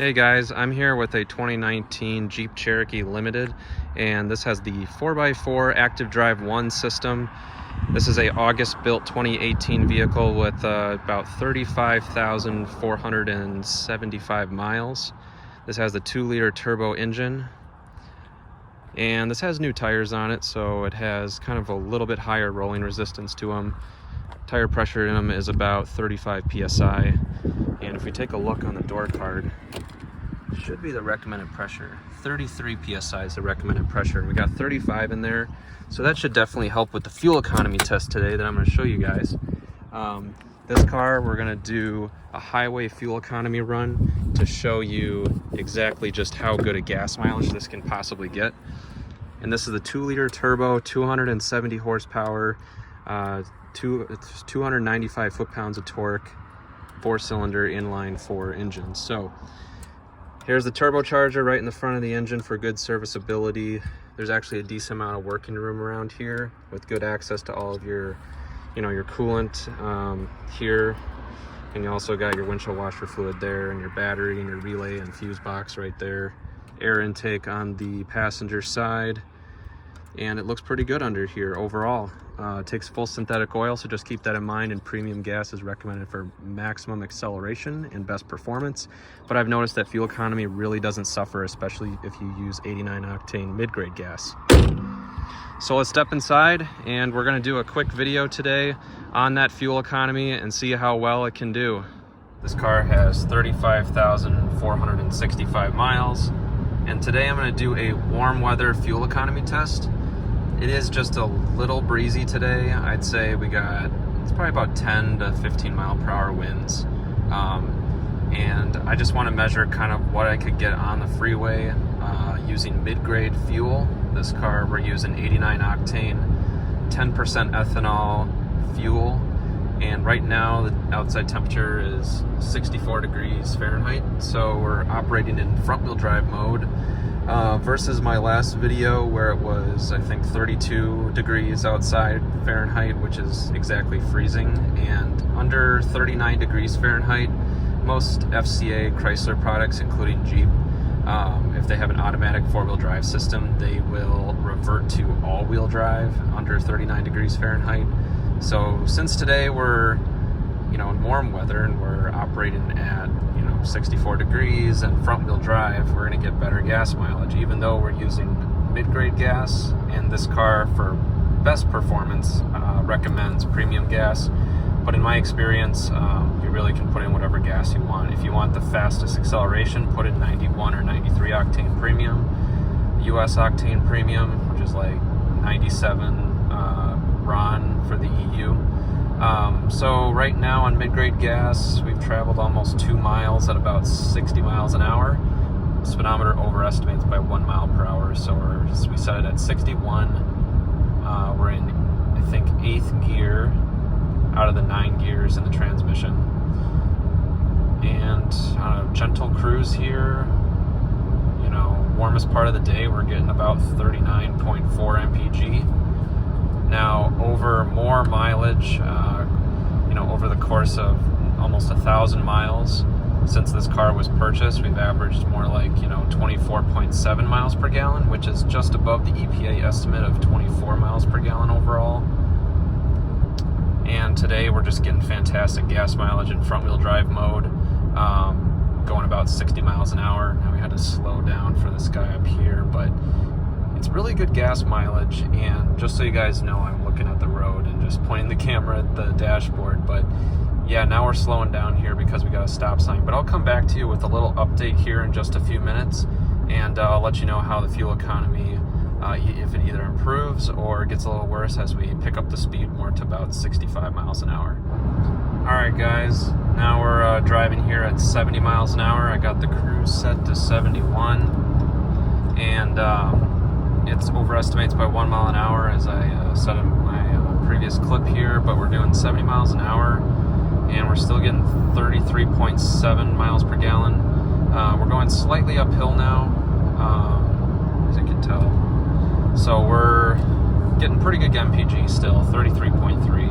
Hey guys, I'm here with a 2019 Jeep Cherokee Limited, and this has the 4x4 ActiveDrive 1 system. This is a August built 2018 vehicle with about 35,475 miles. This has the 2-liter turbo engine, and this has new tires on it, so it has kind of a little bit higher rolling resistance to them. Tire pressure in them is about 35 psi, and if we take a look on the door card, it should be the recommended pressure. 33 psi is the recommended pressure, and we got 35 in there, so that should definitely help with the fuel economy test today that I'm going to show you guys. This car, we're going to do a highway fuel economy run to show you exactly just how good a gas mileage this can possibly get. And this is the 2-liter turbo, 270 horsepower, 295 foot-pounds of torque, 4-cylinder inline 4 engine. So here's the turbocharger right in the front of the engine for good serviceability. There's actually a decent amount of working room around here with good access to all of your, your coolant here. And you also got your windshield washer fluid there, and your battery and your relay and fuse box right there. Air intake on the passenger side. And it looks pretty good under here overall. It takes full synthetic oil, so just keep that in mind, and premium gas is recommended for maximum acceleration and best performance. But I've noticed that fuel economy really doesn't suffer, especially if you use 89 octane mid-grade gas. So let's step inside, and we're gonna do a quick video today on that fuel economy and see how well it can do. This car has 35,465 miles, and today I'm gonna do a warm weather fuel economy test. It is just a little breezy today. I'd say it's probably about 10 to 15 mile per hour winds. And I just want to measure kind of what I could get on the freeway using mid-grade fuel. This car, we're using 89 octane, 10% ethanol fuel. And right now the outside temperature is 64 degrees Fahrenheit. So we're operating in front wheel drive mode. Versus my last video where it was, I think, 32 degrees outside Fahrenheit, which is exactly freezing, and under 39 degrees Fahrenheit. Most FCA Chrysler products, including Jeep, if they have an automatic 4-wheel drive system, they will revert to all-wheel drive under 39 degrees Fahrenheit. So since today we're in warm weather and we're operating at 64 degrees and front wheel drive, we're going to get better gas mileage, even though we're using mid-grade gas. And this car, for best performance, recommends premium gas. But in my experience, you really can put in whatever gas you want. If you want the fastest acceleration, put in 91 or 93 octane premium, US octane premium, which is like 97 RON for the EU. So right now on mid-grade gas, we've traveled almost 2 miles at about 60 miles an hour. Speedometer overestimates by 1 mile per hour, so we set it at 61. We're in, I think, 8th gear out of the 9 gears in the transmission. And gentle cruise here. Warmest part of the day, we're getting about 39.4 mpg. Now, over more mileage, over the course of almost 1,000 miles since this car was purchased, we've averaged more like 24.7 miles per gallon, which is just above the EPA estimate of 24 miles per gallon overall. And today we're just getting fantastic gas mileage in front-wheel drive mode, going about 60 miles an hour. Now we had to slow down for this guy up here, but it's really good gas mileage. And just so you guys know, I'm looking at the road and just pointing the camera at the dashboard. But yeah, now we're slowing down here because we got a stop sign. But I'll come back to you with a little update here in just a few minutes, and I'll let you know how the fuel economy, if it either improves or gets a little worse as we pick up the speed more to about 65 miles an hour. Alright guys, now we're driving here at 70 miles an hour. I got the cruise set to 71, and it overestimates by 1 mile an hour, as I said in my previous clip here, but we're doing 70 miles an hour, and we're still getting 33.7 miles per gallon. We're going slightly uphill now, as you can tell. So we're getting pretty good MPG still, 33.3.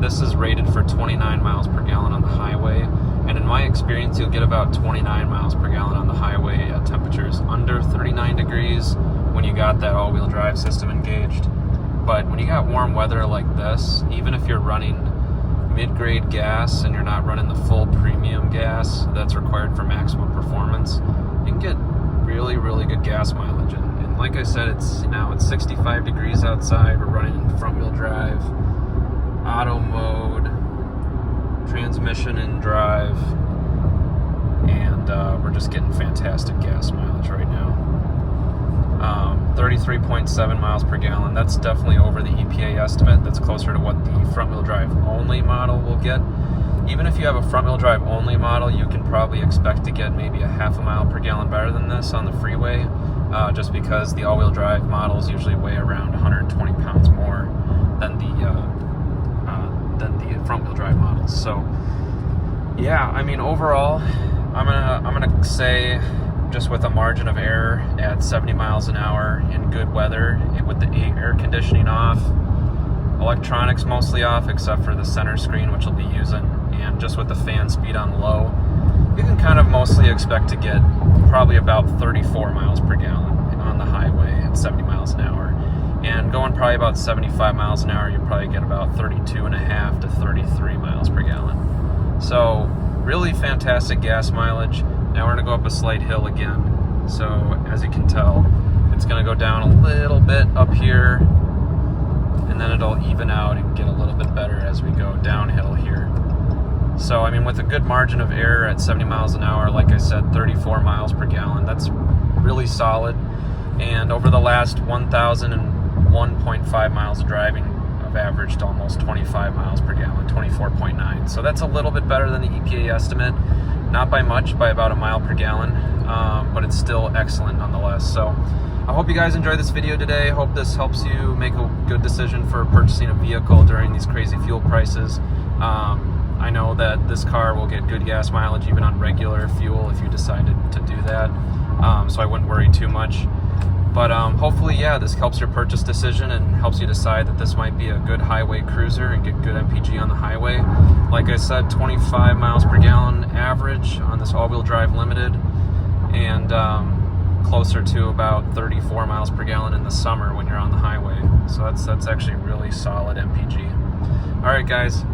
This is rated for 29 miles per gallon on the highway, And in my experience, you'll get about 29 miles per gallon on the highway at temperatures under 39 degrees when you got that all-wheel drive system engaged. But when you got warm weather like this, even if you're running mid-grade gas and you're not running the full premium gas that's required for maximum performance, you can get really, really good gas mileage. And like I said, it's 65 degrees outside. We're running in front-wheel drive, auto mode, transmission and drive, and we're just getting fantastic gas mileage right now. 33.7 miles per gallon. That's definitely over the EPA estimate. That's closer to what the front-wheel drive only model will get. Even if you have a front-wheel drive only model, you can probably expect to get maybe a half a mile per gallon better than this on the freeway, just because the all-wheel drive models usually weigh around 120 pounds more than the front-wheel drive models. So yeah, I mean, overall, I'm gonna say, just with a margin of error, at 70 miles an hour in good weather, with the air conditioning off, electronics mostly off except for the center screen, which we'll be using, and just with the fan speed on low, you can kind of mostly expect to get probably about 34 miles per gallon on the highway at 70 miles an hour. And going probably about 75 miles an hour, you probably get about 32.5 to 33 miles per gallon. So really fantastic gas mileage. Now we're gonna go up a slight hill again. So as you can tell, it's gonna go down a little bit up here, and then it'll even out and get a little bit better as we go downhill here. So I mean, with a good margin of error at 70 miles an hour, like I said, 34 miles per gallon, that's really solid. And over the last 1,001.5 miles of driving, I've averaged almost 25 miles per gallon, 24.9. So that's a little bit better than the EPA estimate. Not by much, by about a mile per gallon, but it's still excellent nonetheless. So I hope you guys enjoyed this video today. Hope this helps you make a good decision for purchasing a vehicle during these crazy fuel prices. I know that this car will get good gas mileage even on regular fuel if you decided to do that, so I wouldn't worry too much. But hopefully, yeah, this helps your purchase decision and helps you decide that this might be a good highway cruiser and get good MPG on the highway. Like I said, 25 miles per gallon average on this all-wheel drive limited, and closer to about 34 miles per gallon in the summer when you're on the highway. So that's actually really solid MPG. All right, guys,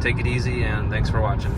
take it easy, and thanks for watching.